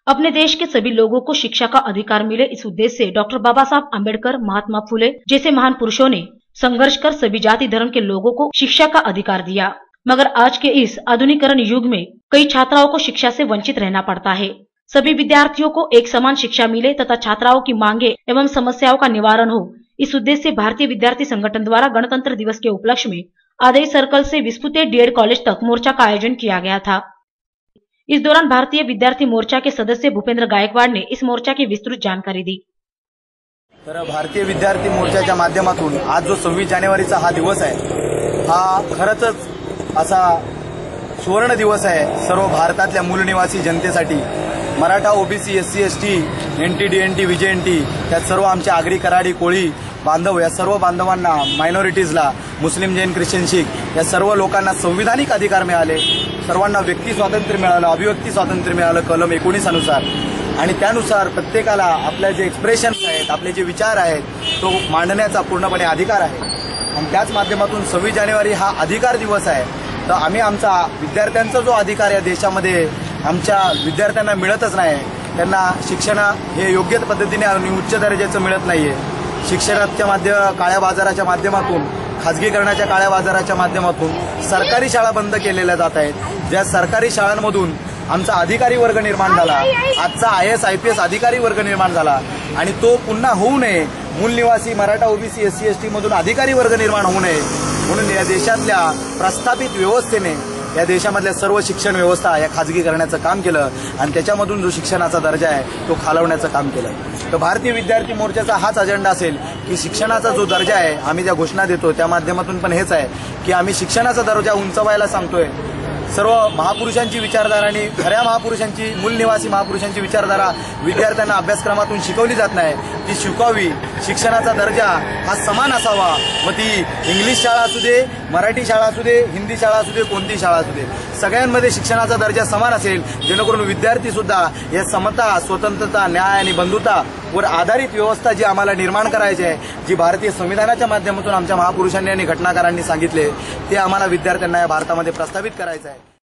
अपने देश के सभी लोगों को शिक्षा का अधिकार मिले, इस उद्देश्य से डॉक्टर बाबा साहब अम्बेडकर, महात्मा फुले जैसे महान पुरुषों ने संघर्ष कर सभी जाति धर्म के लोगों को शिक्षा का अधिकार दिया। मगर आज के इस आधुनिकीकरण युग में कई छात्राओं को शिक्षा से वंचित रहना पड़ता है। सभी विद्यार्थियों को एक समान शिक्षा मिले तथा छात्राओं की मांगे एवं समस्याओं का निवारण हो, इस उद्देश्य से भारतीय विद्यार्थी संगठन द्वारा गणतंत्र दिवस के उपलक्ष्य में आदेश सर्कल से विस्फुटे डीएड कॉलेज तक मोर्चा का आयोजन किया गया था। इस दौरान भारतीय विद्यार्थी मोर्चा के सदस्य भूपेंद्र गायकवाड ने इस मोर्चा की विस्तृत जानकारी दी। तर भारतीय विद्यार्थी मोर्चाच्या माध्यमातून आज जो 26 जानेवारीचा हा दिवस आहे, हा खरंच असा सुवर्ण दिवस आहे सर्व भारतातल्या मूल निवासी जनतेसाठी। Maratha, OBC, SC, ST, NT, DNT, VJNT त्यात सर्व आमच्या आगरी, कराडी, कोळी बांधव या सर्व बांधवांना, मायनॉरिटीजला, मुस्लिम, जैन, ख्रिश्चन, शीख या सर्व लोकांना संविधानिक अधिकार मिळाले। सर्वांना व्यक्ती स्वातंत्र्य मिळालं, अभिव्यक्ती स्वातंत्र्य मिळालं कलम 19 अनुसार। आणि त्यानुसार प्रत्येकाला आपले जे एक्सप्रेशन्स आहेत, आपले जे विचार आहेत तो मांडण्याचा पूर्णपणे अधिकार आहे। आणि त्याच माध्यमातून 26 जानेवारी हा अधिकार दिवस आहे। तर आम्ही आमचा विद्यार्थ्यांचा जो अधिकार या देशामध्ये आमच्या विद्यार्थ्यांना मिळतच नाही, त्यांना शिक्षण हे योग्य पद्धतीने आणि उच्च दर्जाचं मिळत नाहीये। शिक्षणाच्या काळ्या बाजाराच्या माध्यमातून, खाजगीकरणाच्या काळ्या बाजाराच्या माध्यमातून सरकारी शाळा बंद केलेल्या जात आहेत। ज्या सरकारी शाळांमधून आमचा अधिकारी वर्ग निर्माण झाला, आजचा IAS IPS अधिकारी वर्ग निर्माण झाला आणि तो पुन्हा होऊ नये, मूल निवासी मराठा, ओबीसी, एससी, एसटी मधून अधिकारी वर्ग निर्माण होऊ नये म्हणून या देशातल्या प्रस्थापित व्यवस्थेने या देशामधल्या सर्व शिक्षण व्यवस्था या खाजगी करण्याचं काम केलं आणि त्याच्यामधून जो शिक्षणाचा दर्जा आहे तो खालवण्याचं काम केलं। तर भारतीय विद्यार्थी मोर्चाचा हाच अजेंडा असेल की शिक्षणाचा जो दर्जा आहे, आम्ही ज्या घोषणा देतो त्या माध्यमातून पण हेच आहे की आम्ही शिक्षणाचा दर्जा उंचवायला सांगतोय। सर्व महापुरुषांची विचारधारा आणि खऱ्या महापुरुषांची, मूल निवासी महापुरुषांची विचारधारा विद्यार्थ्यांना अभ्यासक्रमातून शिकवली जात नाही, ती शिकवावी। शिक्षणाचा दर्जा हा समान असावा, मग ती इंग्लिश शाळा असू दे, मराठी शाळा असू दे, हिंदी शाळा असू दे, कोणती शाळा असू दे, सगळ्यांमध्ये शिक्षणाचा दर्जा समान असेल, जेणेकरून विद्यार्थी सुद्धा या समता, स्वतंत्रता, न्याय आणि बंधुता वर आधारित व्यवस्था जी आम्हाला निर्माण करायची आहे, जी भारतीय संविधानाच्या माध्यमातून आमच्या महापुरुषांनी आणि घटनाकारांनी सांगितले, ते आम्हाला विद्यार्थ्यांना या भारतामध्ये प्रस्थापित करायचं आहे।